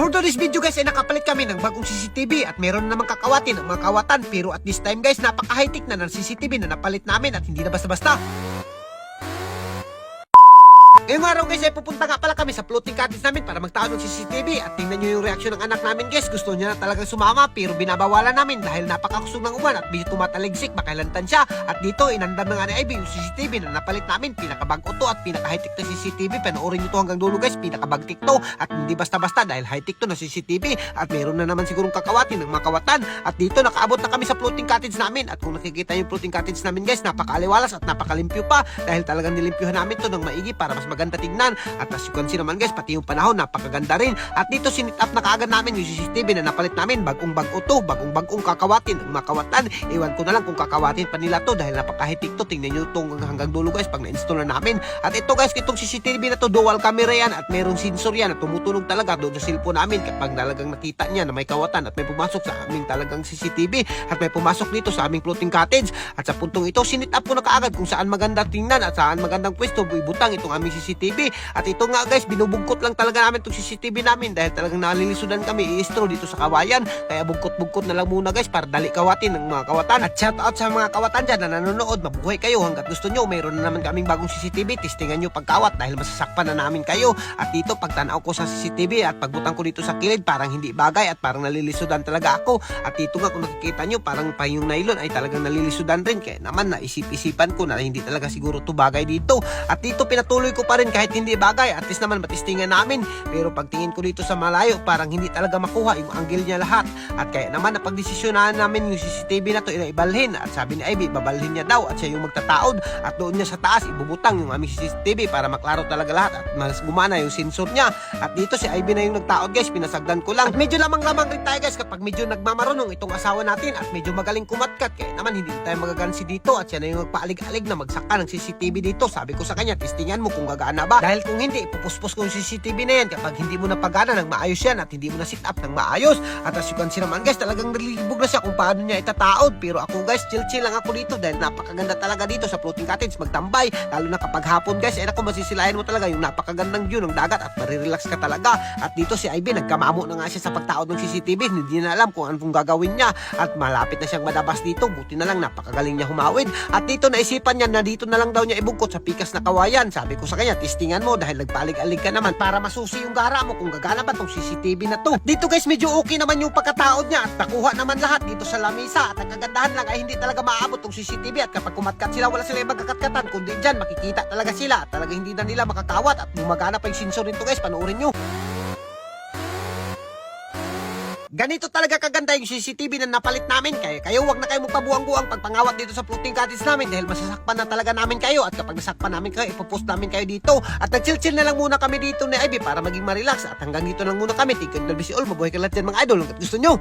For today's video guys ay nakapalit kami ng bagong CCTV at meron na namang kakawatin ang mga kawatan, pero at this time guys napaka high tech na ng CCTV na napalit namin at hindi na basta-basta. Ngayong araw guys ay pupunta nga pala kami sa floating cottage namin para magtaon ng CCTV at tingnan nyo yung reaksyon ng anak namin guys. Gusto niya na talagang sumama pero binabawalan namin dahil napakakusog ng uwan at medyo tumataligsik, makailantan siya. At dito inandar na nga ni Ivy yung CCTV na napalit namin, pinakabag-o to at pinaka-high-tech na CCTV. Panoorin nyo to hanggang dulo guys, pinakabag-tech to at hindi basta-basta dahil high-tech to na CCTV at meron na naman sigurong kakawatin ng mga kawatan. At dito nakaabot na kami sa floating cottage namin at kung nakikita yung floating cottage namin guys, napakaaliwalas at napakalimpyo pa dahil talagang nilimpyuhan namin to ng maigi para mas maganda tingnan. At as you can see naman guys, pati yung panahon napakaganda rin. At dito sinit up na kaagad namin yung CCTV na napalit namin, bagong-bago to, bagong-bagong kakawatin ng mga kawatan. Iwan ko na lang kung kakawatin pa nila to dahil napaka-high-tech to. Tingnan nyo itong hanggang dulo guys pag na-install na namin. At ito guys, itong CCTV na to, dual camera yan at merong sensor yan at tumutunog talaga doon sa cellphone namin kapag talagang nakita niya na may kawatan at may pumasok sa aming talagang CCTV at may pumasok dito sa aming floating cottage. At sa puntong ito, sinit up ko na kaagad kung saan maganda tingnan at saan magandang pwesto ibutang itong aming CCTV. At ito nga guys, binubugkot lang talaga namin itong CCTV namin dahil talagang nalilisudan kami i-istro dito sa kawayan. Kaya bugkot-bugkot na lang muna guys para dali kawatin ng mga kawatan. At shout out sa mga kawatan dyan na nanonood, mabuhay kayo hanggat gusto nyo. Mayroon na naman kaming bagong CCTV, testingan nyo pagkawat dahil masasakpan na namin kayo. At dito pagtanaw ko sa CCTV at pagbutang ko dito sa kilid, parang hindi bagay at parang nalilisudan talaga ako. At dito nga kung nakikita nyo, parang pa yung nylon ay talagang nalilisudan rin. Kaya naman naisip-isipan ko na hindi talaga siguro to bagay dito. At dito pinatuloy ko pa rin kahit hindi bagay, at least naman matistingan namin. Pero pagtingin ko dito sa malayo, parang hindi talaga makuha yung angle niya lahat. At kaya naman napagdesisyonahan namin yung CCTV na to ibalhin. At sabi ni Ivy, babalhin niya daw at siya yung magtataod. At doon niya sa taas ibubutang yung aming CCTV para maklaro talaga lahat at mas gumana yung sensor niya. At dito si Ivy na yung nagtaod guys, pinasagdan ko lang. At medyo lamang-lamang rin tayo guys kapag medyo nagmamarunong itong asawa natin at medyo magaling kumatkat. Kaya naman hindi tayo magagansi dito at siya na yung magpaalig-alig na magsaka ng CCTV dito. Sabi ko sa kanya, testingan mo kung gagana ba. Dahil kung hindi, pupuspos ko yung CCTV na yan kapag hindi mo napagana ng maayos yan at hindi mo na sit up ng maayos. At as you can see naman guys, talagang nalilibog na siya kung paano niya itataod. Pero ako guys, chill-chill lang ako dito dahil napakaganda talaga dito sa floating cottage magtambay. Lalo na kapag hapon guys, ay naku, masisilayan mo talaga yung napakagandang view ng dagat at marirelax ka talaga. At dito si Ivy, nagkamamo na nga siya sa pagtaod ng CCTV. Hindi na alam kung anong gagawin niya at malapit na siyang madabas dito. Buti na lang napakagaling niya humawid. At dito naisipan niya na dito na lang daw niya ibugkot sa pikas na kawayan. Sabi ko sa kanya, testingan mo dahil nagpalig-alig ka naman para masusi yung gara mo kung gagana ba tong CCTV na to. At dito guys, medyo okay naman yung pagkataod niya at nakuha naman lahat dito sa lamisa. At ang kagandahan lang ay hindi talaga maabot tong CCTV at kapag kumatkat sila, wala sila ibang kakatkatan kundi dyan makikita talaga sila at talaga hindi na nila makakawat at gumagana pa yung sensor nito guys, panoorin nyo. Ganito talaga kaganda yung CCTV na napalit namin. Kaya kayo wag na kayo magpabuang-buang pagpangawat dito sa floating cottage namin dahil masasakpan na talaga namin kayo. At kapag nasakpan namin kayo, ipopost namin kayo dito. At nag-chill-chill na lang muna kami dito ni Ivy para maging ma-relax. At hanggang dito lang muna kami. Tingkod na bisi all, mabuhay ka lahat dyan mga idol hanggat gusto nyo.